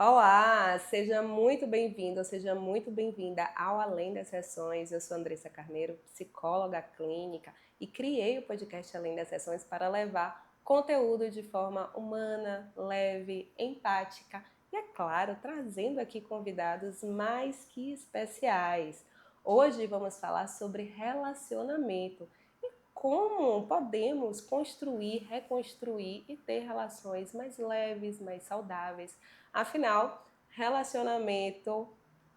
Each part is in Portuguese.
Olá, seja muito bem-vindo, seja muito bem-vinda ao Além das Sessões. Eu sou Andressa Carneiro, psicóloga clínica, e criei o podcast Além das Sessões para levar conteúdo de forma humana, leve, empática e, é claro, trazendo aqui convidados mais que especiais. Hoje vamos falar sobre relacionamento. Como podemos construir, reconstruir e ter relações mais leves, mais saudáveis? Afinal, relacionamento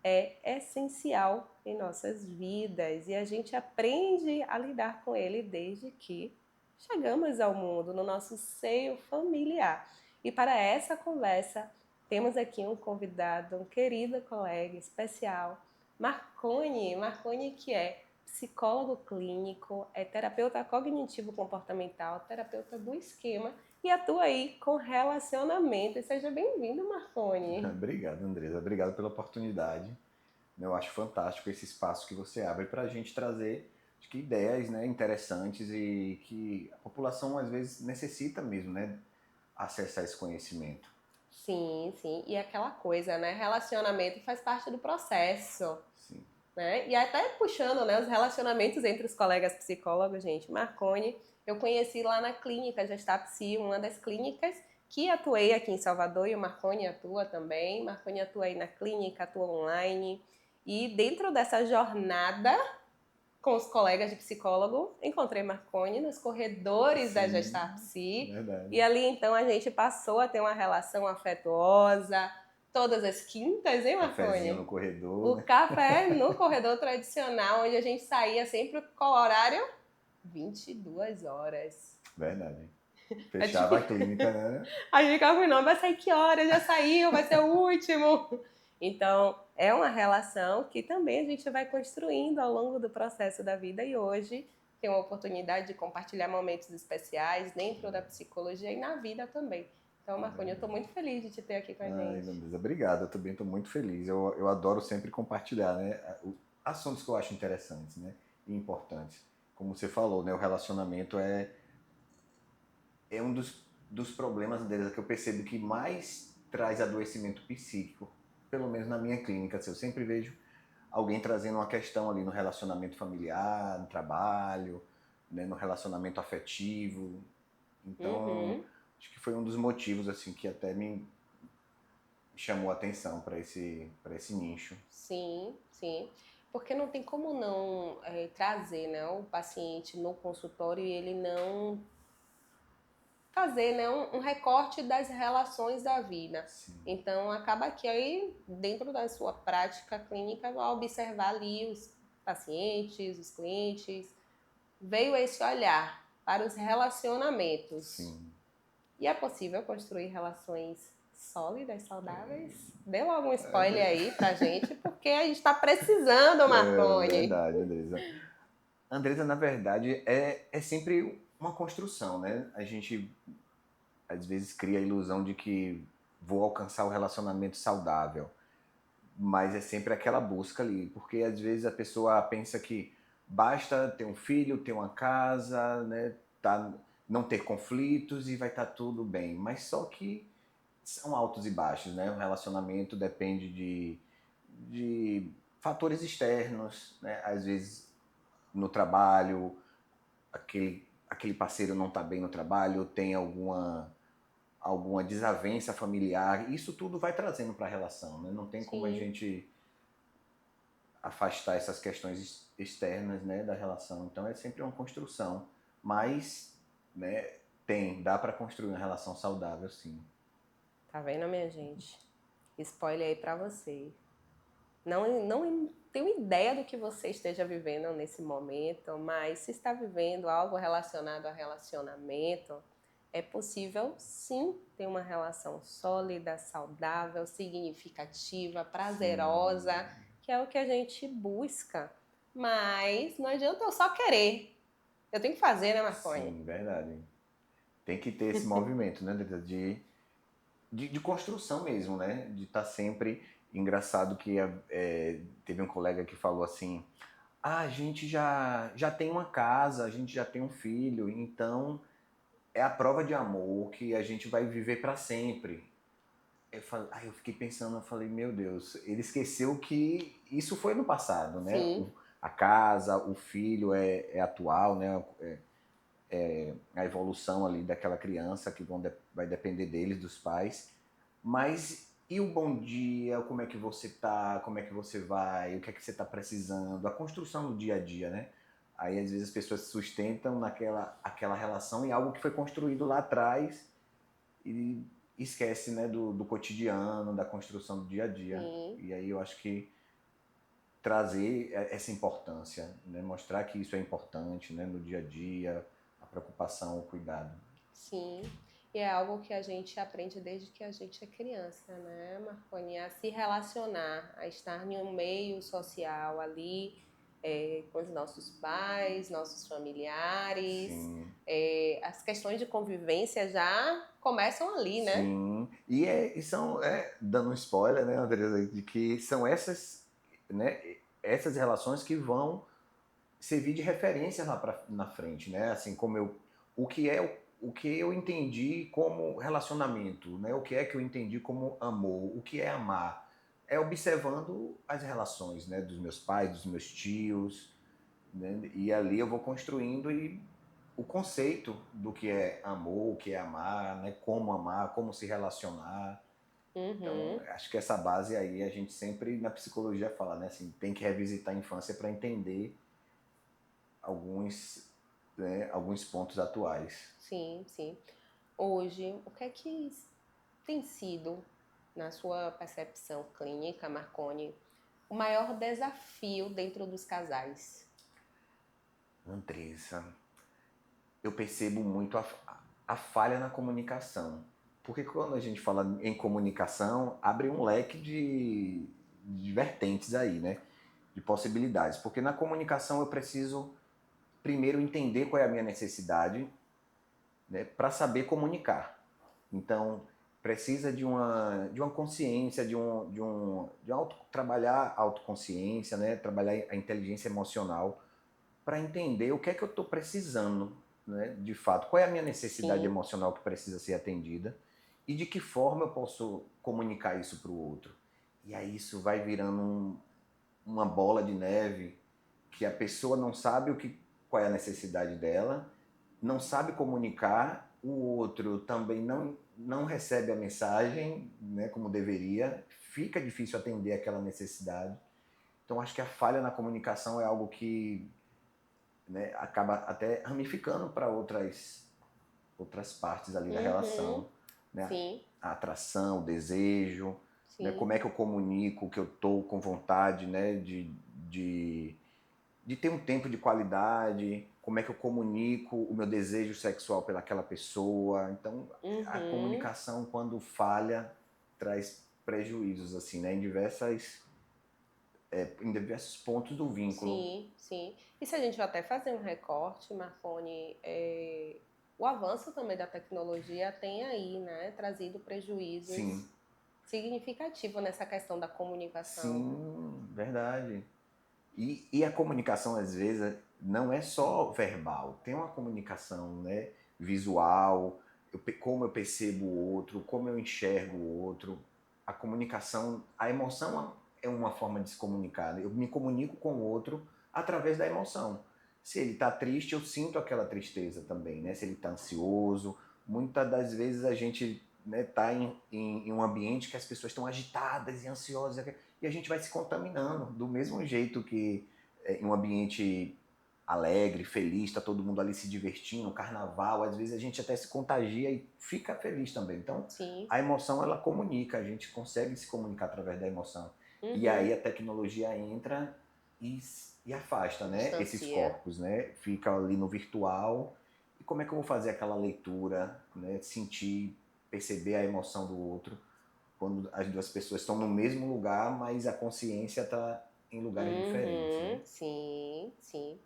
é essencial em nossas vidas e a gente aprende a lidar com ele desde que chegamos ao mundo, no nosso seio familiar. E para essa conversa, temos aqui um convidado, um querido colega especial, Marcone. Marcone, que é psicólogo clínico, é terapeuta cognitivo-comportamental, terapeuta do esquema e atua aí com relacionamento. E seja bem-vindo, Marcone. Obrigado, Andresa. Obrigado pela oportunidade. Eu acho fantástico esse espaço que você abre para a gente trazer acho que ideias, né, interessantes e que a população às vezes necessita mesmo, né, acessar esse conhecimento. Sim, sim. E aquela coisa, né? Relacionamento faz parte do processo, Sim. né? E até puxando, né, os relacionamentos entre os colegas psicólogos, gente. Marcone, eu conheci lá na clínica Gestapsi, uma das clínicas que atuei aqui em Salvador, e o Marcone atua também. Marcone atua aí na clínica, atua online. E dentro dessa jornada com os colegas de psicólogo, encontrei Marcone nos corredores da Sim, Gestapsi. E verdade. ali então a gente passou a ter uma relação afetuosa, todas as quintas, hein, Cafezinho no Marcone? corredor, O né? café no corredor tradicional, onde a gente saía sempre com o horário 22 horas. Verdade. A gente, Fechava a clínica, né? a gente ficava com não, vai sair que hora? Já saiu, vai ser o último. Então, é uma relação que também a gente vai construindo ao longo do processo da vida e hoje tem uma oportunidade de compartilhar momentos especiais dentro da psicologia e na vida também. Então, Marconi, eu estou Verdade. muito feliz de te ter aqui com a Ai, gente. Andresa, obrigado. Eu também estou muito feliz. Eu adoro sempre compartilhar, né, assuntos que eu acho interessantes, né, e importantes. Como você falou, né, o relacionamento é um dos problemas deles que eu percebo que mais traz adoecimento psíquico, pelo menos na minha clínica. Assim, eu sempre vejo alguém trazendo uma questão ali no relacionamento familiar, no trabalho, né, no relacionamento afetivo. Então, Uhum. acho que foi um dos motivos assim que até me chamou a atenção para esse nicho. Sim, sim. Porque não tem como não trazer, né, o paciente no consultório e ele não fazer, né, um recorte das relações da vida. Sim, Então, acaba que aí, dentro da sua prática clínica, vai observar ali os pacientes, os clientes, veio esse olhar para os relacionamentos. sim. E é possível construir relações sólidas, saudáveis? Dê logo um spoiler aí pra gente, porque a gente está precisando, É Marconi. verdade, Andresa. Andresa, na verdade, é sempre uma construção, né? A gente às vezes cria a ilusão de que vou alcançar o relacionamento saudável, mas é sempre aquela busca ali, porque às vezes a pessoa pensa que basta ter um filho, ter uma casa, né, tá, não ter conflitos e vai estar tudo bem, mas só que são altos e baixos, né? O relacionamento depende de fatores externos, né? Às vezes no trabalho, aquele parceiro não está bem no trabalho, tem alguma desavença familiar, isso tudo vai trazendo para a relação, né? Não tem como a Sim. gente afastar essas questões externas, né, da relação. Então é sempre uma construção, mas, né, dá para construir uma relação saudável, sim. Tá vendo, minha gente? Spoiler aí pra você. Não tenho ideia do que você esteja vivendo nesse momento, mas se está vivendo algo relacionado a relacionamento, é possível sim ter uma relação sólida, saudável, significativa, prazerosa, Sim, que é o que a gente busca. Mas não adianta eu só querer. Eu tenho que fazer, né, Marconi? sim, verdade. Tem que ter esse movimento, né, de construção mesmo, né? De estar sempre. Engraçado que teve um colega que falou assim: ah, a gente já tem uma casa, a gente já tem um filho, então é a prova de amor que a gente vai viver para sempre. eu fiquei pensando, eu falei, meu Deus, ele esqueceu que isso foi no passado, né? Sim. A casa, o filho é atual, né? A evolução ali daquela criança que vai depender deles, dos pais. Mas e o bom dia? Como é que você tá? Como é que você vai? O que é que você está precisando? A construção do dia a dia, né? Aí às vezes as pessoas se sustentam aquela relação em algo que foi construído lá atrás e esquece, né, do cotidiano, da construção do dia a dia. Sim. E aí eu acho que trazer essa importância, né, mostrar que isso é importante, né, no dia a dia, a preocupação, o cuidado. Sim, e é algo que a gente aprende desde que a gente é criança, né, Marconi? A se relacionar, a estar em um meio social ali, com os nossos pais, nossos familiares. Sim, As questões de convivência já começam ali, né? sim. E são, dando um spoiler, né, Andresa, de que são essas, né, essas relações que vão servir de referência na frente, né? Assim como o que é o que eu entendi como relacionamento, né? O que é que eu entendi como amor, o que é amar, é observando as relações, né? Dos meus pais, dos meus tios, né? E ali eu vou construindo o conceito do que é amor, o que é amar, né? Como se relacionar. Então, Uhum. acho que essa base aí a gente sempre na psicologia fala, né? Assim, tem que revisitar a infância para entender alguns, né, alguns pontos atuais. Sim, sim. Hoje, o que é que tem sido, na sua percepção clínica, Marconi, o maior desafio dentro dos casais? Andressa, eu percebo muito a falha na comunicação. Porque quando a gente fala em comunicação, abre um leque de vertentes aí, né? De possibilidades. Porque na comunicação eu preciso primeiro entender qual é a minha necessidade, né, para saber comunicar. Então, precisa de uma consciência, trabalhar a autoconsciência, né, trabalhar a inteligência emocional para entender o que é que eu estou precisando, né, de fato, qual é a minha necessidade Sim. emocional que precisa ser atendida e de que forma eu posso comunicar isso para o outro. E aí isso vai virando uma bola de neve que a pessoa não sabe qual é a necessidade dela, não sabe comunicar, o outro também não recebe a mensagem, né, como deveria, fica difícil atender aquela necessidade. Então acho que a falha na comunicação é algo que, né, acaba até ramificando para outras partes ali da Uhum. relação, né? Sim, A atração, o desejo, né? sim. Como é que eu comunico que eu estou com vontade, né, de, de ter um tempo de qualidade, como é que eu comunico o meu desejo sexual pelaquela pessoa. Então, a Uhum. comunicação, quando falha, traz prejuízos, assim, né, em diversos pontos do vínculo. Sim, sim. E se a gente até fazer um recorte, Marconi, o avanço também da tecnologia tem aí, né, trazido prejuízos Sim, significativos nessa questão da comunicação. sim, verdade. E a comunicação, às vezes, não é só verbal, tem uma comunicação, né, visual, como eu percebo o outro, como eu enxergo o outro. A comunicação, a emoção é uma forma de se comunicar, né? Eu me comunico com o outro através da emoção. Se ele está triste, eu sinto aquela tristeza também, né? Se ele está ansioso, muitas das vezes a gente, né, tá em um ambiente que as pessoas estão agitadas e ansiosas, e a gente vai se contaminando do mesmo jeito que em um ambiente alegre, feliz, está todo mundo ali se divertindo, carnaval, às vezes a gente até se contagia e fica feliz também. Então, Sim. a emoção ela comunica, a gente consegue se comunicar através da emoção. E Uhum. aí a tecnologia entra e, e afasta, né, esses Distancia. corpos, né? Fica ali no virtual. E como é que eu vou fazer aquela leitura, né? Sentir, perceber a emoção do outro quando as duas pessoas estão no mesmo lugar, mas a consciência está em lugares diferentes, né? Uhum. Sim, sim.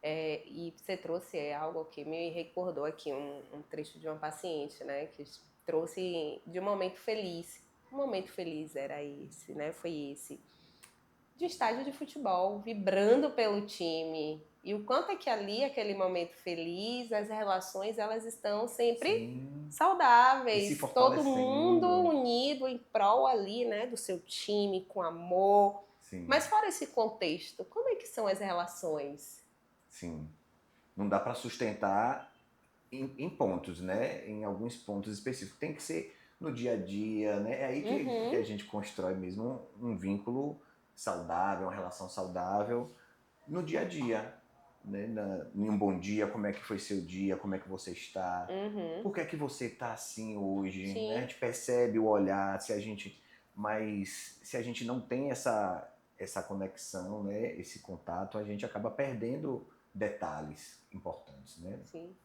E você trouxe algo que me recordou aqui, um trecho de uma paciente, né, que trouxe de um momento feliz. Um momento feliz era esse, né, foi esse. de estádio de futebol, vibrando pelo time. E o quanto é que ali, aquele momento feliz, as relações, elas estão sempre Sim. E se saudáveis, todo mundo fortalecendo. unido em prol ali, né, do seu time, com amor. Sim, Mas fora esse contexto, como é que são as relações? sim. Não dá para sustentar em pontos, né? Em alguns pontos específicos. Tem que ser no dia a dia, né? É aí que a Uhum, gente constrói mesmo um vínculo saudável, uma relação saudável no dia a dia. Né? Em um bom dia, como é que foi seu dia, como é que você está, uhum, por que é que você está assim hoje, né? A sim, gente percebe o olhar, mas se a gente não tem essa conexão, né? Esse contato, a gente acaba perdendo detalhes importantes, né? sim.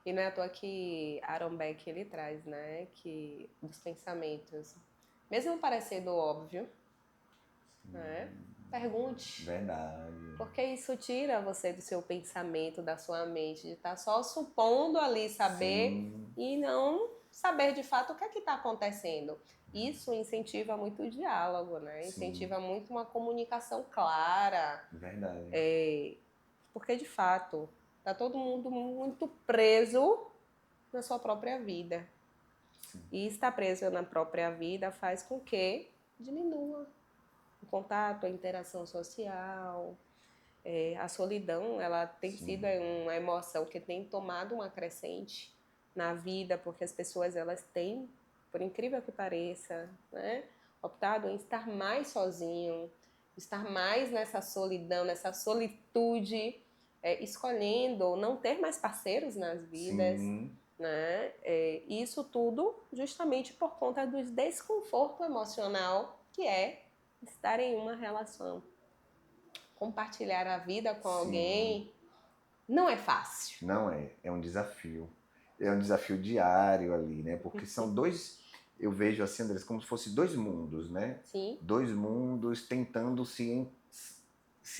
E não é à toa que Aaron Beck ele traz, né, que dos pensamentos, mesmo parecendo óbvio, né, pergunte. Verdade. Porque isso tira você do seu pensamento, da sua mente, de estar só supondo ali saber Sim, e não saber de fato o que é que está acontecendo. Isso incentiva muito o diálogo, né? sim, Incentiva muito uma comunicação clara, verdade. porque de fato está todo mundo muito preso na sua própria vida. Sim, E estar preso na própria vida faz com que diminua o contato, a interação social. A solidão, ela tem sim, sido uma emoção que tem tomado uma crescente na vida, porque as pessoas elas têm, por incrível que pareça, né, optado em estar mais sozinho, estar mais nessa solidão, nessa solitude, escolhendo não ter mais parceiros nas vidas, sim, né? Isso tudo justamente por conta do desconforto emocional que é estar em uma relação. Compartilhar a vida com sim. alguém não é fácil. Não é, é um desafio. É um desafio diário ali, né? Porque são dois, eu vejo assim, Andrés, como se fossem dois mundos, né? Sim. Dois mundos tentando se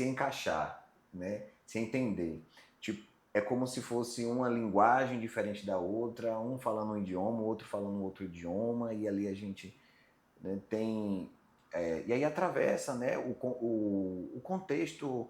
encaixar, né? Se entender. Tipo, é como se fosse uma linguagem diferente da outra, um falando um idioma, o outro falando outro idioma, e ali a gente, né, tem. E aí atravessa, né, o contexto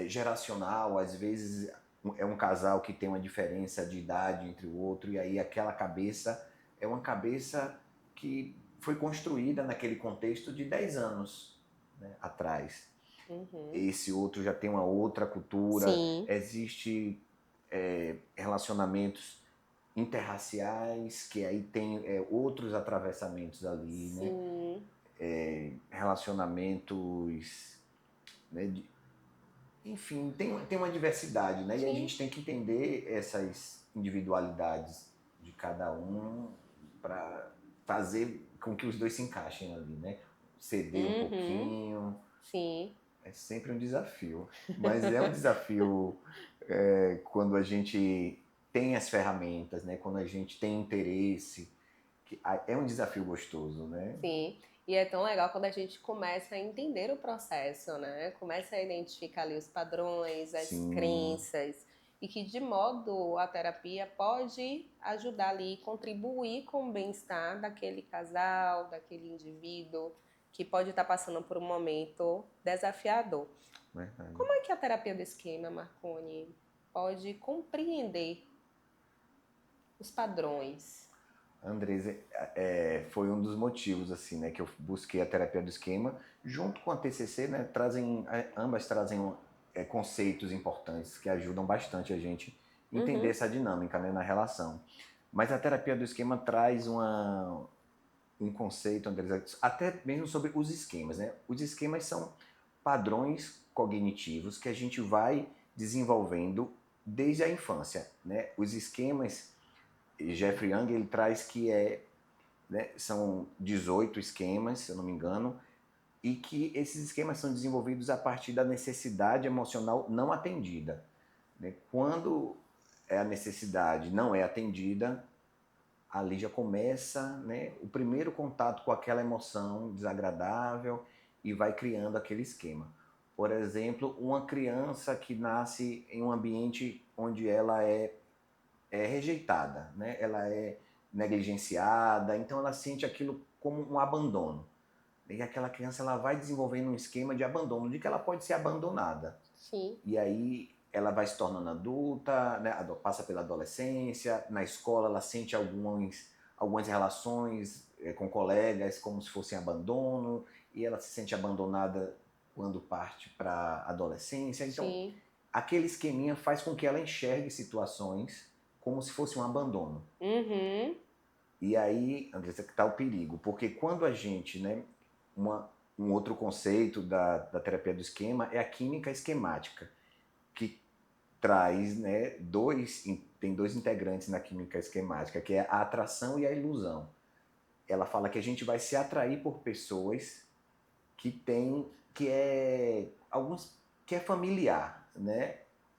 geracional, às vezes é um casal que tem uma diferença de idade entre o outro, e aí aquela cabeça é uma cabeça que foi construída naquele contexto de 10 anos, né, atrás. Uhum. Esse outro já tem uma outra cultura, Sim. existe relacionamentos interraciais, que aí tem outros atravessamentos ali, né? Sim. Relacionamentos, né, enfim, tem uma diversidade, né? E a Sim. gente tem que entender essas individualidades de cada um para fazer com que os dois se encaixem ali, né? Ceder um Uhum. pouquinho, Sim. é sempre um desafio. Mas é um desafio quando a gente tem as ferramentas, né? Quando a gente tem interesse, é um desafio gostoso, né? Sim. E é tão legal quando a gente começa a entender o processo, né? Começa a identificar ali os padrões, as Sim, crenças, e que de modo a terapia pode ajudar ali, contribuir com o bem-estar daquele casal, daquele indivíduo que pode estar passando por um momento desafiador. verdade. Como é que a terapia do esquema, Marconi, pode compreender os padrões? Andres, foi um dos motivos assim, né, que eu busquei a terapia do esquema, junto com a TCC, né, ambas trazem conceitos importantes que ajudam bastante a gente entender Uhum, essa dinâmica, né, na relação. Mas a terapia do esquema traz um conceito, Andres, até mesmo sobre os esquemas, né? Os esquemas são padrões cognitivos que a gente vai desenvolvendo desde a infância, né? Os esquemas Jeffrey Young ele traz que né, são 18 esquemas, se eu não me engano, e que esses esquemas são desenvolvidos a partir da necessidade emocional não atendida. Né? Quando a necessidade não é atendida, ali já começa, né, o primeiro contato com aquela emoção desagradável e vai criando aquele esquema. Por exemplo, uma criança que nasce em um ambiente onde ela é rejeitada, né? Ela é negligenciada, então ela sente aquilo como um abandono. E aquela criança ela vai desenvolvendo um esquema de abandono, de que ela pode ser abandonada. Sim. E aí ela vai se tornando adulta, né? Passa pela adolescência, na escola ela sente algumas relações com colegas como se fossem abandono, e ela se sente abandonada quando parte para a adolescência. Então, Sim. aquele esqueminha faz com que ela enxergue situações como se fosse um abandono. Uhum. E aí, Andressa, que está o perigo, porque quando a gente, né, um outro conceito da terapia do esquema é a química esquemática, que traz, né, tem dois integrantes na química esquemática, que é a atração e a ilusão. Ela fala que a gente vai se atrair por pessoas que é familiar, né?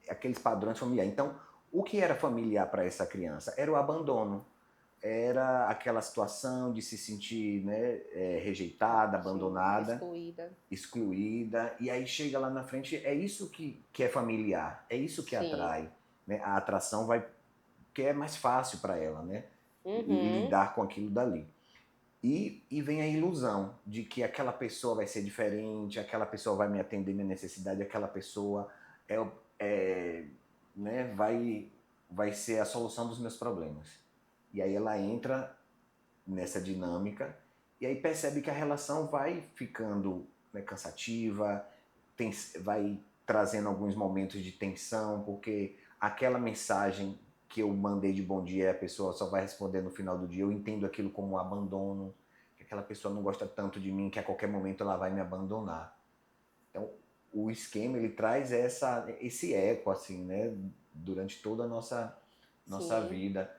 Aqueles padrões familiares. Então, o que era familiar para essa criança? Era o abandono, era aquela situação de se sentir, né, rejeitada, abandonada, excluída, e aí chega lá na frente, é isso que é familiar, é isso que Sim. atrai, né? A atração que é mais fácil para ela, né? Uhum. Lidar com aquilo dali. E vem a ilusão de que aquela pessoa vai ser diferente, aquela pessoa vai me atender minha necessidade, aquela pessoa é, né, vai ser a solução dos meus problemas. E aí ela entra nessa dinâmica e aí percebe que a relação vai ficando, né, cansativa, vai trazendo alguns momentos de tensão, porque aquela mensagem que eu mandei de bom dia, a pessoa só vai responder no final do dia, eu entendo aquilo como um abandono, que aquela pessoa não gosta tanto de mim, que a qualquer momento ela vai me abandonar. Então, o esquema, ele traz esse eco, assim, né, durante toda a nossa vida.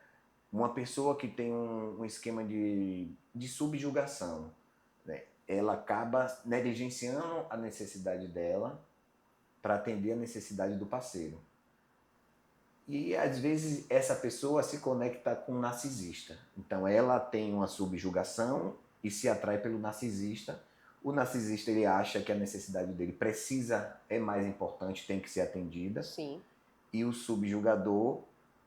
Uma pessoa que tem um esquema de subjugação, né, ela acaba negligenciando a necessidade dela para atender a necessidade do parceiro. E às vezes essa pessoa se conecta com um narcisista. Então ela tem uma subjugação e se atrai pelo narcisista. O narcisista ele acha que a necessidade dele é mais importante, tem que ser atendida. Sim. E o subjugador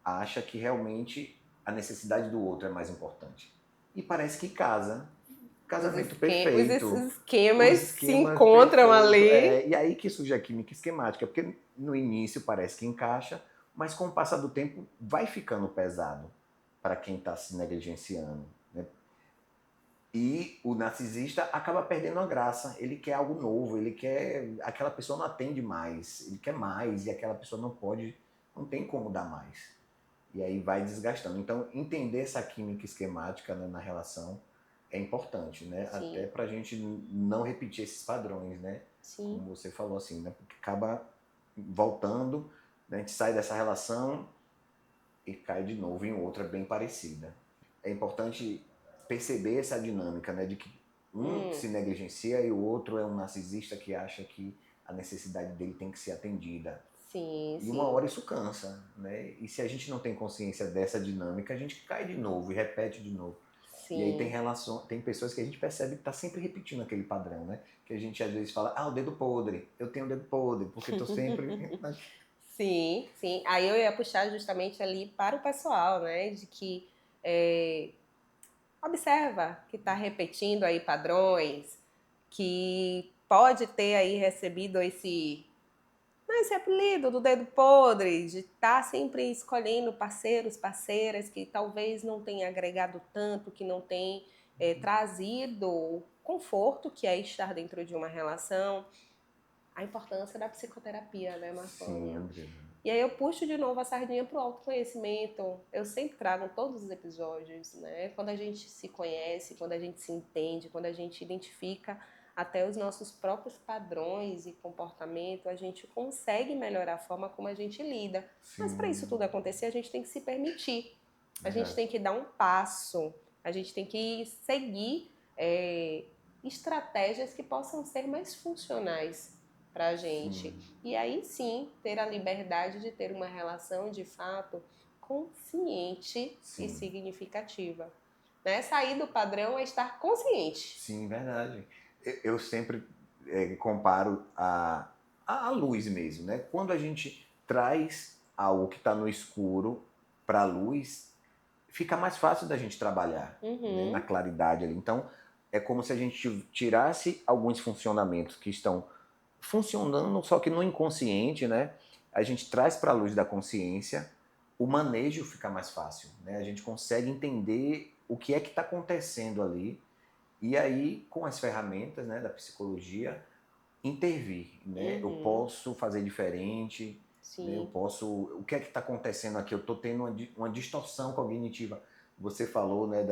acha que realmente a necessidade do outro é mais importante. E parece que casamento perfeito. Os esquemas Os se esquemas encontram perfeitos. ali. E aí que surge a química esquemática, porque no início parece que encaixa, mas com o passar do tempo vai ficando pesado para quem está se negligenciando. Né? E o narcisista acaba perdendo a graça. Ele quer algo novo, ele quer. Aquela pessoa não atende mais, ele quer mais, e aquela pessoa não tem como dar mais. E aí vai desgastando. Então, entender essa química esquemática, né, na relação é importante, né? Sim. Até pra gente não repetir esses padrões, né? Sim. Como você falou assim, né? Porque acaba voltando, né? A gente sai dessa relação e cai de novo em outra bem parecida. É importante perceber essa dinâmica, né? De que um se negligencia e o outro é um narcisista que acha que a necessidade dele tem que ser atendida. Sim, e uma hora isso cansa, né? E se a gente não tem consciência dessa dinâmica, a gente cai de novo e repete de novo. Sim. E aí tem pessoas que a gente percebe que está sempre repetindo aquele padrão, né? Que a gente às vezes fala, o dedo podre, eu tenho o dedo podre, porque estou sempre... Sim, sim. Aí eu ia puxar justamente ali para o pessoal, né? De que observa que está repetindo aí padrões, que pode ter aí recebido esse apelido do dedo podre, de estar sempre escolhendo parceiros, parceiras que talvez não tenha agregado tanto, que não tem trazido conforto que é estar dentro de uma relação. A importância da psicoterapia, né, Marconi? Sim, André. E aí eu puxo de novo a sardinha pro autoconhecimento. Eu sempre trago em todos os episódios, né? Quando a gente se conhece, quando a gente se entende, quando a gente identifica até os nossos próprios padrões e comportamento, a gente consegue melhorar a forma como a gente lida. Sim. Mas para isso tudo acontecer, a gente tem que se permitir. A Verdade. gente tem que dar um passo. A gente tem que seguir estratégias que possam ser mais funcionais para a gente. E aí sim, ter a liberdade de ter uma relação de fato consciente e significativa. Né? Sair do padrão é estar consciente. Sim, verdade. Eu sempre comparo a luz mesmo, né? Quando a gente traz algo que está no escuro para a luz, fica mais fácil da gente trabalhar, né? Na claridade ali. Então, é como se a gente tirasse alguns funcionamentos que estão funcionando, só que no inconsciente, né? A gente traz para a luz da consciência, o manejo fica mais fácil, né? A gente consegue entender o que é que está acontecendo ali e aí, com as ferramentas, né, da psicologia, intervir, né? Eu Uhum. posso fazer diferente, né? Eu Sim. posso... O que é que está acontecendo aqui? Eu estou tendo uma distorção cognitiva. Você falou, né,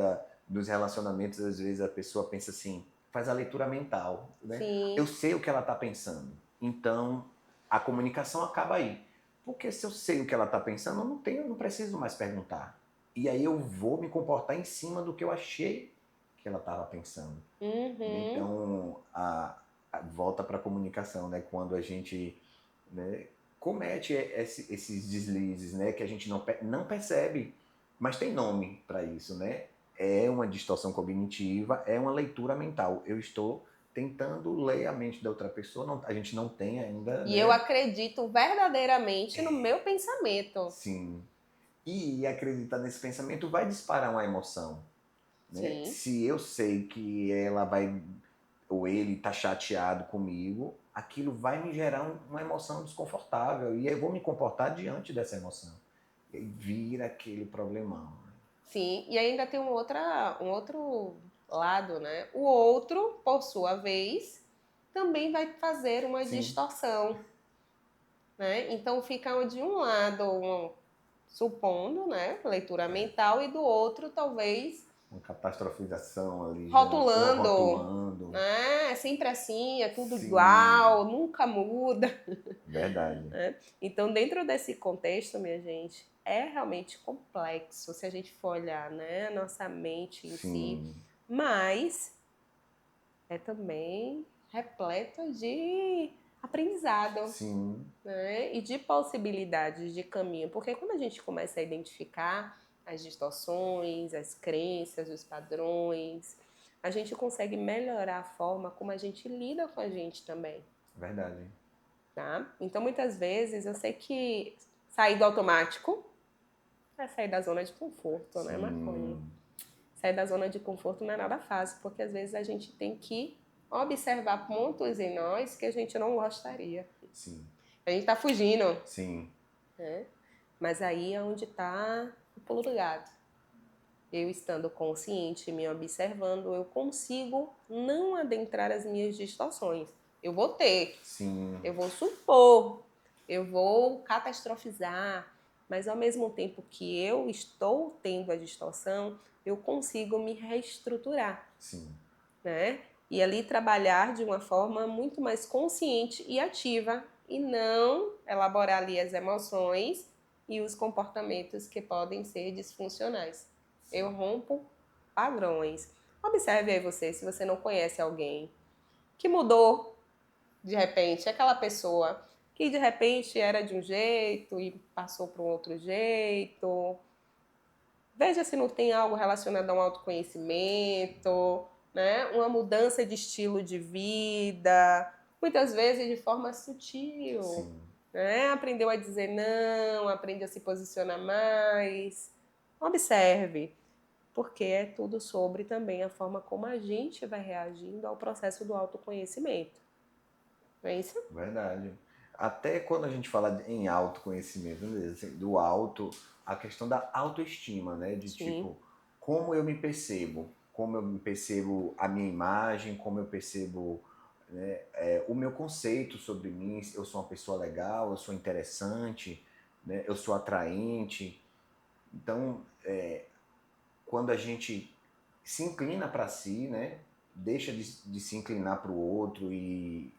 dos relacionamentos, às vezes a pessoa pensa assim, faz a leitura mental, né? Eu Sim. sei o que ela está pensando, então a comunicação acaba aí. Porque se eu sei o que ela está pensando, eu não preciso mais perguntar. E aí eu vou me comportar em cima do que eu achei que ela estava pensando. Uhum. Então, volta para a comunicação, né? Quando a gente, né, comete esses deslizes, né? Que a gente não percebe, mas tem nome para isso, né? É uma distorção cognitiva, é uma leitura mental. Eu estou tentando ler a mente da outra pessoa, a gente não tem ainda, E eu né? acredito verdadeiramente no meu pensamento. Sim. E acreditar nesse pensamento vai disparar uma emoção, né? Sim. Se eu sei que ela vai ou ele está chateado comigo, aquilo vai me gerar uma emoção desconfortável e eu vou me comportar diante dessa emoção. E aí vira aquele problemão. Sim, e ainda tem um outro lado, né? O outro, por sua vez, também vai fazer uma Sim, distorção, né? Então fica de um lado, supondo, né, leitura é. mental, e do outro, talvez, Uma catastrofização ali, gerando, uma rotulando, rotulando. né? É sempre assim, é tudo Sim, igual, nunca muda. verdade. Né? Então, dentro desse contexto, minha gente, é realmente complexo se a gente for olhar, né, a nossa mente em si, Sim, mas é também repleta de aprendizado, sim, né, e de possibilidades de caminho, porque quando a gente começa a identificar as distorções, as crenças, os padrões, a gente consegue melhorar a forma como a gente lida com a gente também. verdade. Tá? Então, muitas vezes, eu sei que sair do automático é sair da zona de conforto, né, Marconi? Sim, Sair da zona de conforto não é nada fácil, porque às vezes a gente tem que observar pontos em nós que a gente não gostaria. sim, A gente tá fugindo, sim, né? Mas aí é onde tá o pulo do gato. Eu estando consciente, me observando, eu consigo não adentrar as minhas distorções. Eu vou ter, sim, eu vou supor, eu vou catastrofizar, mas ao mesmo tempo que eu estou tendo a distorção, eu consigo me reestruturar, sim, né? E ali trabalhar de uma forma muito mais consciente e ativa e não elaborar ali as emoções e os comportamentos que podem ser disfuncionais. Eu rompo padrões. Observe aí você, se você não conhece alguém que mudou de repente, aquela pessoa que de repente era de um jeito e passou para um outro jeito. Veja se não tem algo relacionado a um autoconhecimento, né? Uma mudança de estilo de vida, muitas vezes de forma sutil. sim. Né? Aprendeu a dizer não, aprende a se posicionar mais. Observe, porque é tudo sobre também a forma como a gente vai reagindo ao processo do autoconhecimento. Não é isso? Verdade. Até quando a gente fala em autoconhecimento, né, assim, do auto, a questão da autoestima, né? De Sim. tipo, como eu me percebo a minha imagem, como eu percebo, né, o meu conceito sobre mim, eu sou uma pessoa legal, eu sou interessante, né, eu sou atraente. Então, quando a gente se inclina para si, né, deixa de se inclinar para o outro e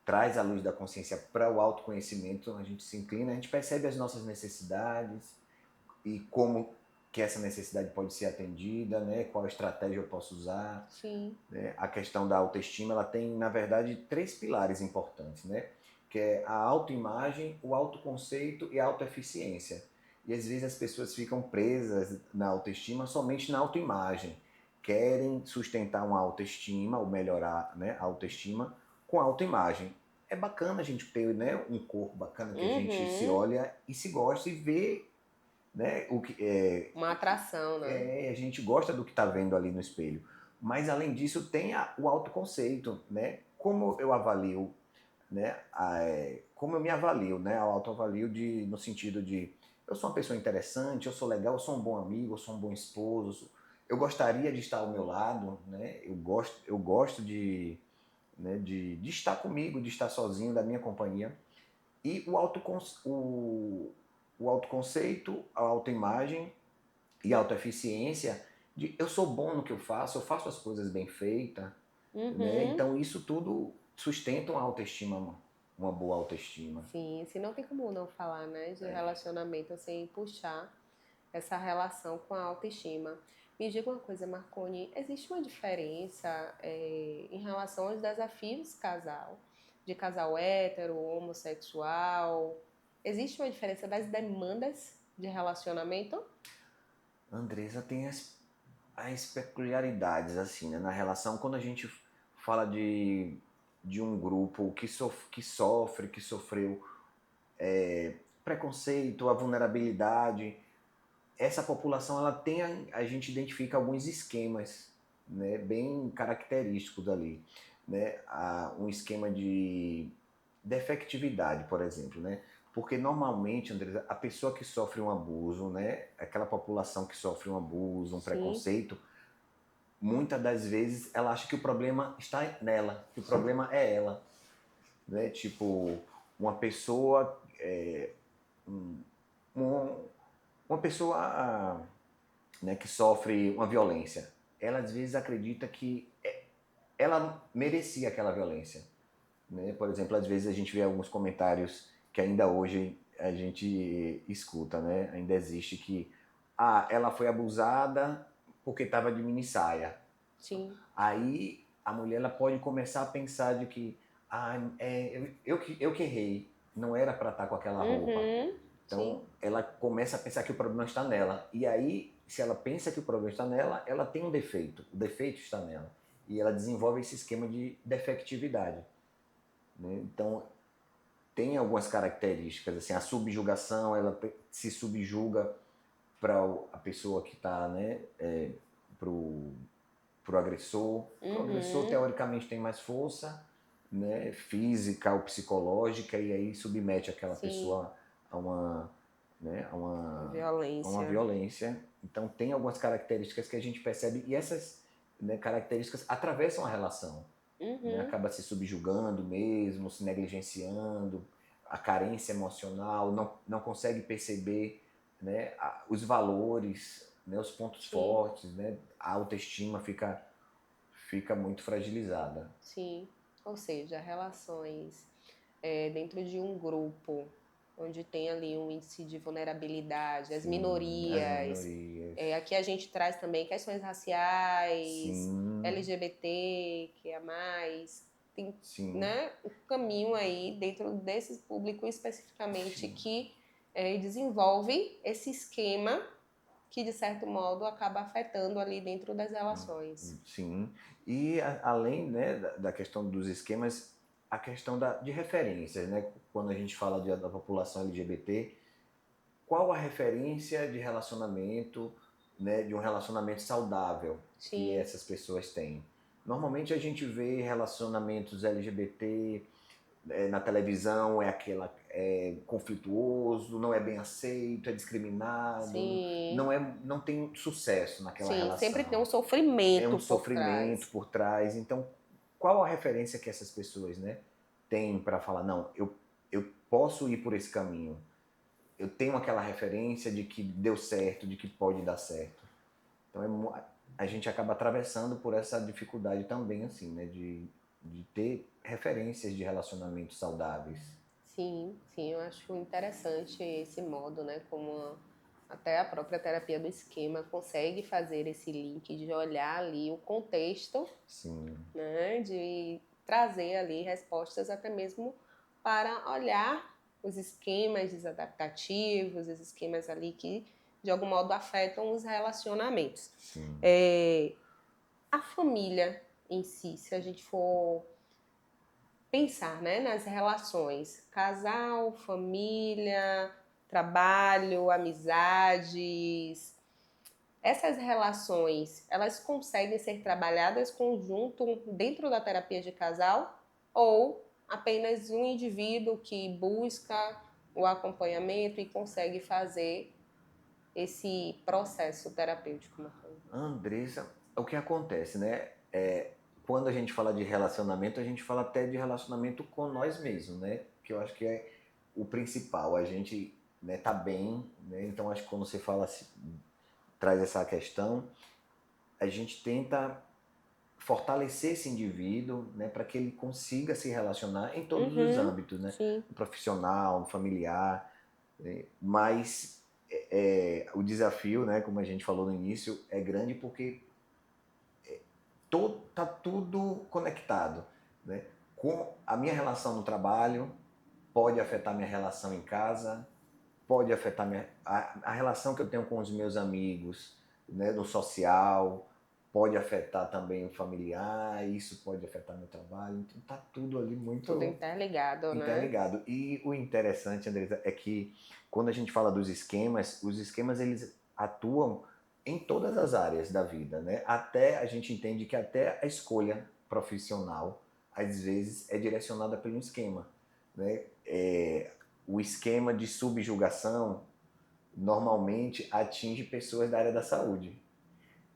traz a luz da consciência para o autoconhecimento, a gente se inclina, a gente percebe as nossas necessidades e como que essa necessidade pode ser atendida, né, qual estratégia eu posso usar. Sim. Né? A questão da autoestima, ela tem, na verdade, três pilares importantes, né, que é a autoimagem, o autoconceito e a autoeficiência. E às vezes as pessoas ficam presas na autoestima somente na autoimagem, querem sustentar uma autoestima ou melhorar, né, a autoestima com a autoimagem. É bacana a gente ter, né, um corpo bacana que a gente se Uhum. olha e se gosta e vê, né, Uma atração, né? a gente gosta do que está vendo ali no espelho. Mas, além disso, tem o autoconceito, né? Como eu avalio, né? Como eu me avalio, né? Eu autoavalio no sentido de eu sou uma pessoa interessante, eu sou legal, eu sou um bom amigo, eu sou um bom esposo, eu gostaria de estar ao meu lado, né? Eu gosto né, de estar comigo, de estar sozinho, da minha companhia. E o autoconceito, a autoimagem e a autoeficiência de eu sou bom no que eu faço as coisas bem feitas, né? Uhum. Então isso tudo sustenta uma autoestima, uma boa autoestima. Sim, se não tem como não falar, né, de relacionamento sem puxar essa relação com a autoestima. Me diga uma coisa, Marconi, existe uma diferença em relação aos desafios de casal hétero, homossexual? Existe uma diferença das demandas de relacionamento? Andresa tem as peculiaridades assim, né, na relação quando a gente fala de um grupo que sofreu preconceito, a vulnerabilidade. Essa população ela tem a gente identifica alguns esquemas, né, bem característicos ali, né, um esquema de defectividade, por exemplo, né, porque normalmente, Andresa, a pessoa que sofre um abuso, né, aquela população que sofre um abuso, um Sim, preconceito, muitas das vezes ela acha que o problema está nela, que o problema é ela, né, tipo uma pessoa um, um, uma pessoa, né, que sofre uma violência, ela às vezes acredita que ela merecia aquela violência, né? Por exemplo, às vezes a gente vê alguns comentários que ainda hoje a gente escuta, né? Ainda existe que ela foi abusada porque estava de mini saia. sim. Aí a mulher ela pode começar a pensar de que eu que errei, não era para estar com aquela roupa. Uhum, sim, Então, ela começa a pensar que o problema está nela. E aí, se ela pensa que o problema está nela, ela tem um defeito. O defeito está nela. E ela desenvolve esse esquema de defectividade, né? Então, tem algumas características. Assim, a subjugação, ela se subjuga para a pessoa que está, né, para o agressor. O agressor, uhum, teoricamente, tem mais força, né, física ou psicológica, e aí submete aquela sim. pessoa a uma, né, a uma Violência. violência. Então tem algumas características que a gente percebe e essas, né, características atravessam a relação, né, Uhum, acaba se subjugando mesmo, se negligenciando, a carência emocional, não consegue perceber, né, os valores, né, os pontos sim. fortes, né, a autoestima fica muito fragilizada. Sim, ou seja, relações dentro de um grupo onde tem ali um índice de vulnerabilidade, as Sim, as minorias, minorias. aqui a gente traz também questões raciais, Sim, LGBT, que é mais, tem, sim, né, um caminho aí dentro desse público especificamente sim. que desenvolve esse esquema que de certo modo acaba afetando ali dentro das relações. Sim. E além, né, da questão dos esquemas, a questão de referências, né? Quando a gente fala da população LGBT, qual a referência de relacionamento, né, de um relacionamento saudável que Sim, essas pessoas têm? Normalmente a gente vê relacionamentos LGBT na televisão, conflituoso, não é bem aceito, é discriminado, sim. não tem sucesso naquela Sim, sempre tem um relação. É um sofrimento por sofrimento trás. por trás. Então, qual a referência que essas pessoas, né, têm para falar, não, eu posso ir por esse caminho. Eu tenho aquela referência de que deu certo, de que pode dar certo. Então, a gente acaba atravessando por essa dificuldade também, assim, né, de ter referências de relacionamentos saudáveis. Sim, sim, eu acho interessante esse modo, né? Como até a própria terapia do esquema consegue fazer esse link de olhar ali o contexto, Sim, né? De trazer ali respostas até mesmo para olhar os esquemas desadaptativos, os esquemas ali que de algum modo afetam os relacionamentos. sim. É, a família em si, se a gente for pensar, né, nas relações, casal, família, trabalho, amizades. Essas relações, elas conseguem ser trabalhadas conjunto dentro da terapia de casal ou apenas um indivíduo que busca o acompanhamento e consegue fazer esse processo terapêutico, Marconi? Andressa, o que acontece, né? Quando a gente fala de relacionamento, a gente fala até de relacionamento com nós mesmos, né? Que eu acho que é o principal. A gente, né, tá bem, né? Então acho que quando você fala, traz essa questão, a gente tenta fortalecer esse indivíduo, né, para que ele consiga se relacionar em todos os Uhum, âmbitos, né? sim. No profissional, no familiar, né? Mas o desafio, né, como a gente falou no início, é grande porque tá tudo conectado, né? Com a minha relação no trabalho, pode afetar minha relação em casa, pode afetar a relação que eu tenho com os meus amigos, né, no social, pode afetar também o familiar, isso pode afetar meu trabalho, então tá tudo ali Tudo muito interligado, né? interligado. E o interessante, Andresa, é que quando a gente fala dos esquemas, os esquemas eles atuam em todas as áreas da vida, né? Até a gente entende que até a escolha profissional às vezes é direcionada pelo esquema, né? O esquema de subjugação normalmente atinge pessoas da área da saúde,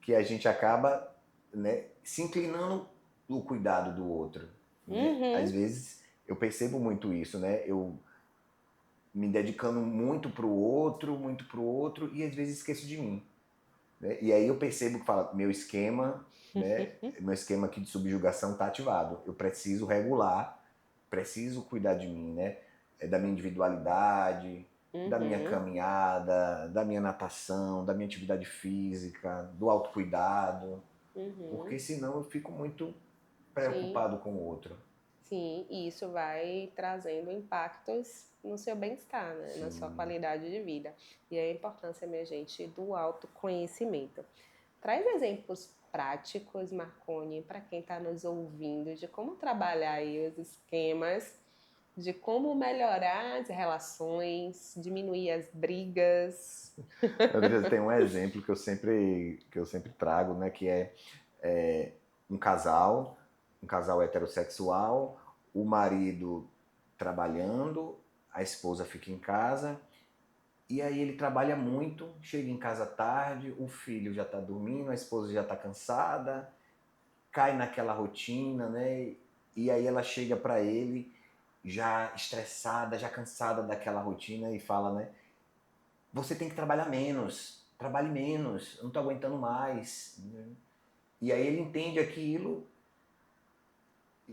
que a gente acaba, né, se inclinando no cuidado do outro, né? Às Uhum, vezes eu percebo muito isso, né? Eu me dedicando muito pro outro e às vezes esqueço de mim, né? E aí eu percebo que fala, meu esquema, né, meu esquema aqui de subjugação está ativado. Eu preciso regular, preciso cuidar de mim, né? Da minha individualidade, da minha uhum, caminhada, da minha natação, da minha atividade física, do autocuidado, uhum. porque senão eu fico muito Sim. preocupado com o outro. Sim, e isso vai trazendo impactos no seu bem-estar, né? Na sua Sim. qualidade de vida. E aí a importância, minha gente, do autoconhecimento. Traz exemplos práticos, Marconi, para quem está nos ouvindo, de como trabalhar aí os esquemas, de como melhorar as relações, diminuir as brigas. Andresa, tem um exemplo que eu sempre trago, né, que é um um casal heterossexual, o marido trabalhando, a esposa fica em casa, e aí ele trabalha muito, chega em casa tarde, o filho já está dormindo, a esposa já está cansada, cai naquela rotina, né? E aí ela chega para ele já estressada, já cansada daquela rotina e fala, né? Você tem que trabalhar menos, trabalhe menos, eu não estou aguentando mais. E aí ele entende aquilo,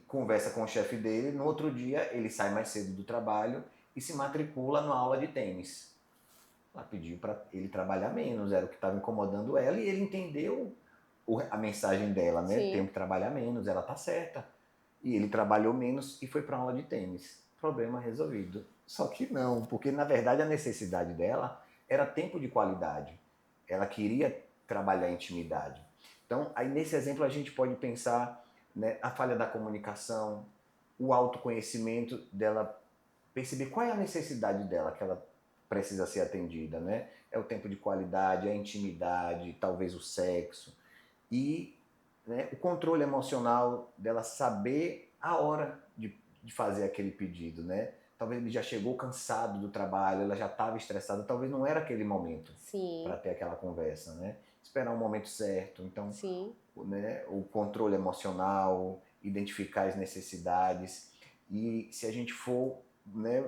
conversa com o chefe dele, no outro dia ele sai mais cedo do trabalho e se matricula numa aula de tênis. Ela pediu para ele trabalhar menos, era o que estava incomodando ela e ele entendeu a mensagem dela, né? Tem Sim, que trabalhar menos, ela tá certa. E ele trabalhou menos e foi para aula de tênis. Problema resolvido. Só que não, porque na verdade a necessidade dela era tempo de qualidade. Ela queria trabalhar a intimidade. Então, aí nesse exemplo a gente pode pensar, né, a falha da comunicação, o autoconhecimento dela, perceber qual é a necessidade dela que ela precisa ser atendida, né? É o tempo de qualidade, a intimidade, talvez o sexo e, né, o controle emocional dela saber a hora de fazer aquele pedido, né? Talvez ele já chegou cansado do trabalho, ela já estava estressada, talvez não era aquele momento para sim, ter aquela conversa, né? Esperar o momento certo. Então, sim. né, o controle emocional, identificar as necessidades e se a gente for, né,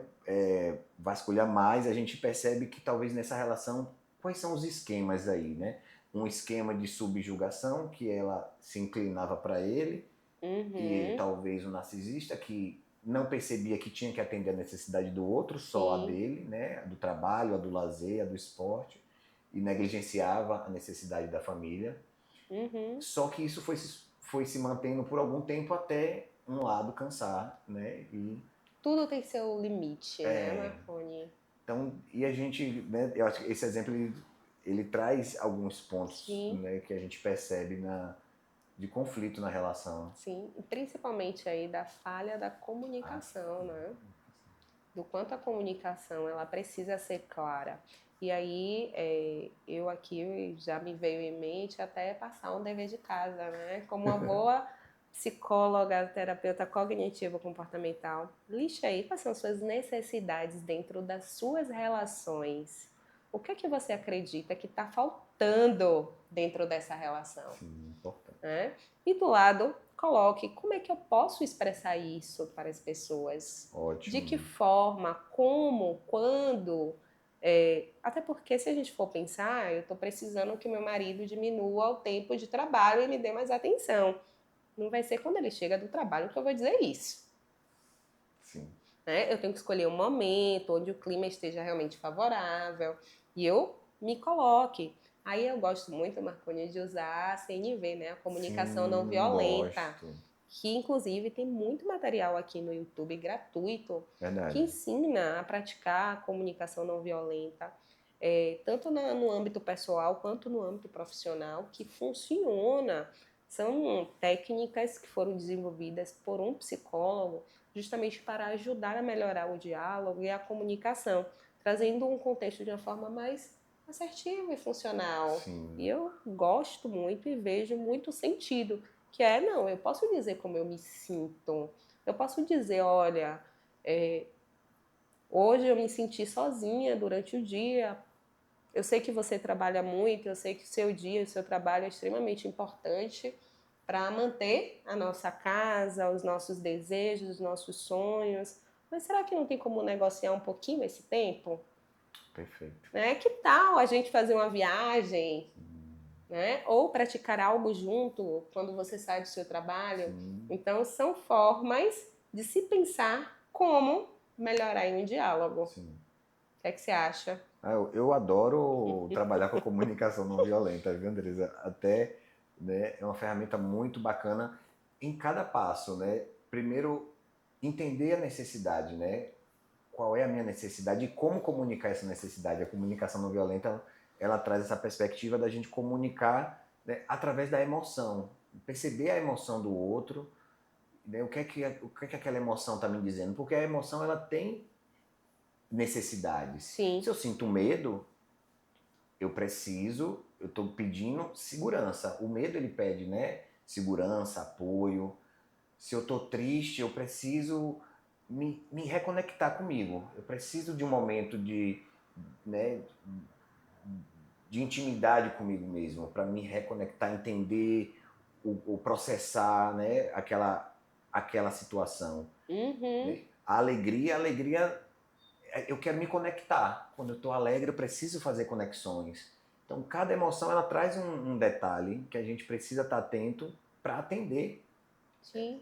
vasculhar mais, a gente percebe que talvez nessa relação quais são os esquemas aí, né? Um esquema de subjugação que ela se inclinava para ele e Uhum, talvez o narcisista que não percebia que tinha que atender a necessidade do outro, só a sim. dele, né? A do trabalho, a do lazer, a do esporte e negligenciava a necessidade da família. Uhum. Só que isso foi se mantendo por algum tempo até um lado cansar, né? Tudo tem seu limite, né, Marconi? Então, e a gente, né, eu acho que esse exemplo ele traz alguns pontos, Sim, né, que a gente percebe de conflito na relação. sim. E principalmente aí da falha da Ah, comunicação, né? Do quanto a comunicação ela precisa ser clara. E aí, eu aqui já me veio em mente até passar um dever de casa, né? Como uma boa psicóloga, terapeuta cognitivo-comportamental, lixe aí quais são suas necessidades dentro das suas relações. O que é que você acredita que está faltando dentro dessa relação? Sim, importante. Né? E do lado, coloque como é que eu posso expressar isso para as pessoas. Ótimo. De que forma, como, quando. Até porque se a gente for pensar, eu estou precisando que meu marido diminua o tempo de trabalho e me dê mais atenção. Não vai ser quando ele chega do trabalho que eu vou dizer isso. Sim. Né? Eu tenho que escolher um momento onde o clima esteja realmente favorável e eu me coloque. Aí eu gosto muito, Marconi, de usar a CNV, né? A comunicação não violenta, gosto. que inclusive tem muito material aqui no YouTube gratuito Verdade. que ensina a praticar a comunicação não violenta, tanto no âmbito pessoal quanto no âmbito profissional, que funciona. São técnicas que foram desenvolvidas por um psicólogo justamente para ajudar a melhorar o diálogo e a comunicação, trazendo um contexto de uma forma mais assertiva e funcional. Sim. E eu gosto muito e vejo muito sentido, que não, eu posso dizer como eu me sinto, eu posso dizer, olha, hoje eu me senti sozinha durante o dia, eu sei que você trabalha muito, eu sei que o seu dia, o seu trabalho é extremamente importante para manter a nossa casa, os nossos desejos, os nossos sonhos. Mas será que não tem como negociar um pouquinho esse tempo? Perfeito. Né? Que tal a gente fazer uma viagem? Né? Ou praticar algo junto quando você sai do seu trabalho? Sim. Então, são formas de se pensar como melhorar em um diálogo. Sim. O que é que você acha? Eu adoro trabalhar com a comunicação não violenta, viu, Andresa? Até, né, é uma ferramenta muito bacana em cada passo, né? Primeiro, entender a necessidade, né? Qual é a minha necessidade e como comunicar essa necessidade. A comunicação não violenta, ela traz essa perspectiva da gente comunicar, né, através da emoção. Perceber a emoção do outro, né? O que é que aquela emoção está me dizendo? Porque a emoção, ela tem necessidades. Sim. Se eu sinto medo, eu estou pedindo segurança. O medo, ele pede, né? Segurança, apoio. Se eu estou triste, eu preciso me reconectar comigo. Eu preciso de um momento né, de intimidade comigo mesmo, para me reconectar, entender, o processar, né, aquela situação. Uhum. A alegria, eu quero me conectar. Quando eu estou alegre, eu preciso fazer conexões. Então, cada emoção, ela traz um detalhe que a gente precisa estar atento para atender. Sim.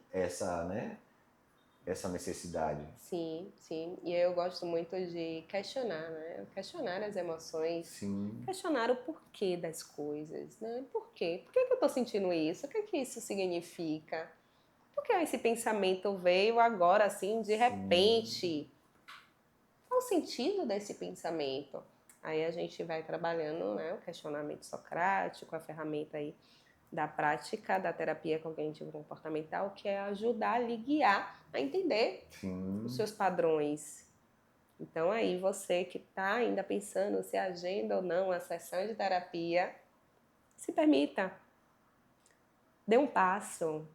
Essa necessidade. Sim, sim. E eu gosto muito de questionar, né? Questionar as emoções, Sim. questionar o porquê das coisas, né? Por quê? Por que que eu tô sentindo isso? O que que isso significa? Por que esse pensamento veio agora, assim, de repente? Qual o sentido desse pensamento? Aí a gente vai trabalhando, né, o questionamento socrático, a ferramenta aí da prática da terapia cognitivo-comportamental, que é ajudar a lhe guiar a entender os seus padrões. Então aí você que está ainda pensando se agenda ou não a sessão de terapia, se permita, dê um passo.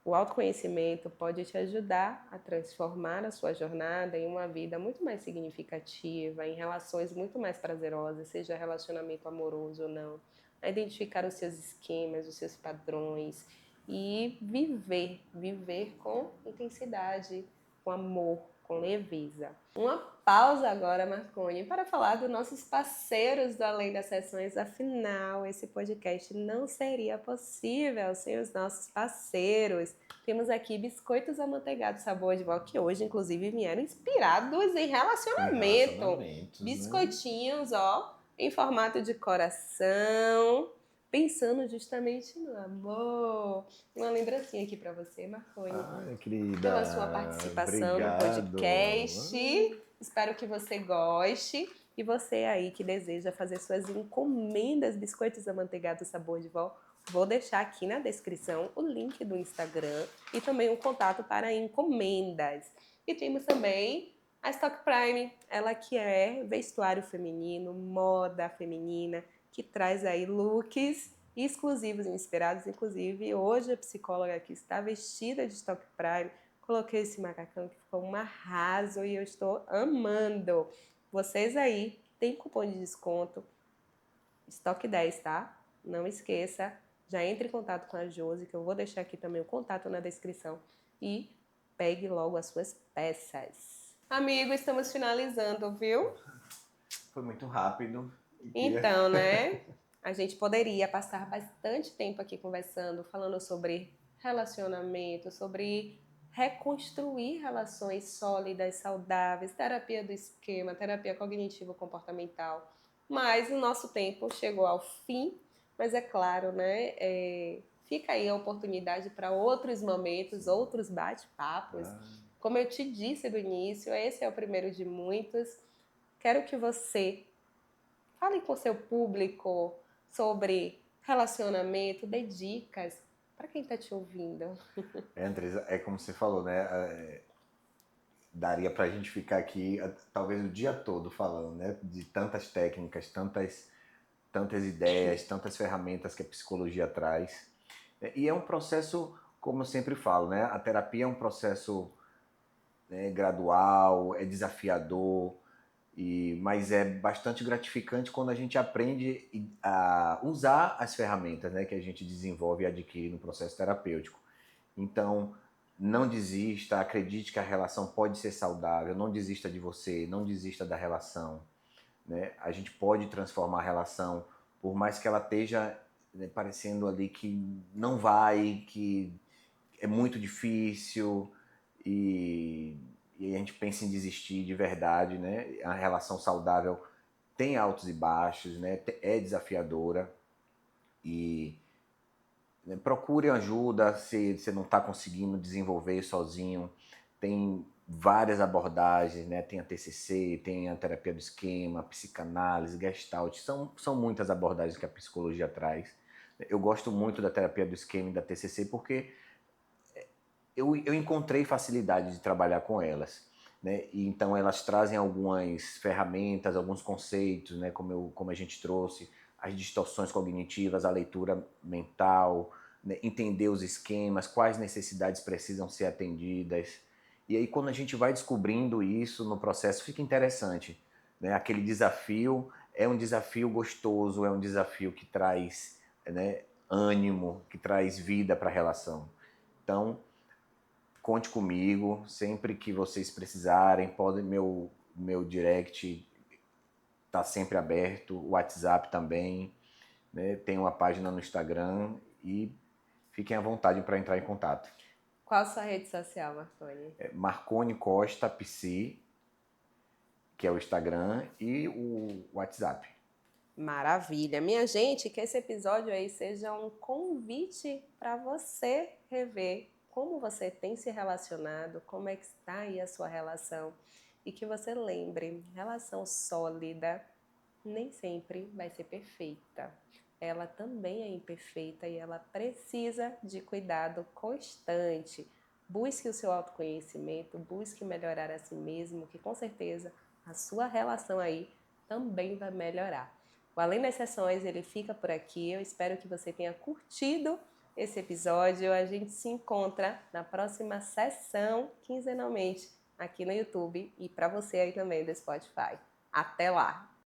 O autoconhecimento pode te ajudar a transformar a sua jornada em uma vida muito mais significativa, em relações muito mais prazerosas, seja relacionamento amoroso ou não, a identificar os seus esquemas, os seus padrões e viver com intensidade, com amor, com leveza. Uma pausa agora, Marconi, para falar dos nossos parceiros do Além das Sessões. Afinal, esse podcast não seria possível sem os nossos parceiros. Temos aqui biscoitos amanteigados sabor de vó, que hoje, inclusive, vieram inspirados em relacionamento. Biscoitinhos, ó, em formato de coração, pensando justamente no amor. Uma lembrancinha aqui para você, Marconi. Ai, querida. Pela sua participação Obrigado. no podcast. Espero que você goste. E você aí que deseja fazer suas encomendas biscoitos amanteigados sabor de vó, vou deixar aqui na descrição o link do Instagram e também um contato para encomendas. E temos também A Stock Prime, ela que é vestuário feminino, moda feminina, que traz aí looks exclusivos e inspirados. Inclusive, hoje a psicóloga aqui está vestida de Stock Prime. Coloquei esse macacão que ficou um arraso e eu estou amando. Vocês aí tem cupom de desconto Stock 10, tá? Não esqueça, já entre em contato com a Josi, que eu vou deixar aqui também o contato na descrição e pegue logo as suas peças. Amigo, estamos finalizando, viu? Foi muito rápido. Então, né? A gente poderia passar bastante tempo aqui conversando, falando sobre relacionamento, sobre reconstruir relações sólidas, saudáveis, terapia do esquema, terapia cognitivo-comportamental. Mas o nosso tempo chegou ao fim, mas é claro, né? Fica aí a oportunidade para outros momentos, outros bate-papos. Como eu te disse do início, esse é o primeiro de muitos. Quero que você fale com seu público sobre relacionamento, dê dicas para quem está te ouvindo. Andresa, é como você falou, né? Daria pra gente ficar aqui talvez o dia todo falando, né? De tantas técnicas, tantas ideias, tantas ferramentas que a psicologia traz. E é um processo, como eu sempre falo, né? A terapia é um processo, né, gradual, é desafiador, mas é bastante gratificante quando a gente aprende a usar as ferramentas, né, que a gente desenvolve e adquire no processo terapêutico. Então, não desista, acredite que a relação pode ser saudável, não desista de você, não desista da relação. Né? A gente pode transformar a relação, por mais que ela esteja, né, parecendo ali que não vai, que é muito difícil e, e a gente pensa em desistir de verdade, né? A relação saudável tem altos e baixos, né? É desafiadora e, né, procure ajuda se você não está conseguindo desenvolver sozinho. Tem várias abordagens, né? Tem a TCC, tem a terapia do esquema, a psicanálise, Gestalt, são muitas abordagens que a psicologia traz. Eu gosto muito da terapia do esquema e da TCC porque eu encontrei facilidade de trabalhar com elas. Né? E então elas trazem algumas ferramentas, alguns conceitos, né? Como a gente trouxe, as distorções cognitivas, a leitura mental, né? Entender os esquemas, quais necessidades precisam ser atendidas. E aí quando a gente vai descobrindo isso no processo, fica interessante. Né? Aquele desafio é um desafio gostoso, é um desafio que traz, né, ânimo, que traz vida para a relação. Então, conte comigo, sempre que vocês precisarem, podem, meu direct está sempre aberto, o WhatsApp também, né? Tem uma página no Instagram e fiquem à vontade para entrar em contato. Qual a sua rede social, Marconi? Marconi Costa Psi, que é o Instagram, e o WhatsApp. Maravilha. Minha gente, que esse episódio aí seja um convite para você rever como você tem se relacionado, como é que está aí a sua relação e que você lembre, relação sólida nem sempre vai ser perfeita. Ela também é imperfeita e ela precisa de cuidado constante. Busque o seu autoconhecimento, busque melhorar a si mesmo, que com certeza a sua relação aí também vai melhorar. O Além das Sessões, ele fica por aqui. Eu espero que você tenha curtido esse episódio. A gente se encontra na próxima sessão, quinzenalmente, aqui no YouTube e para você aí também do Spotify. Até lá!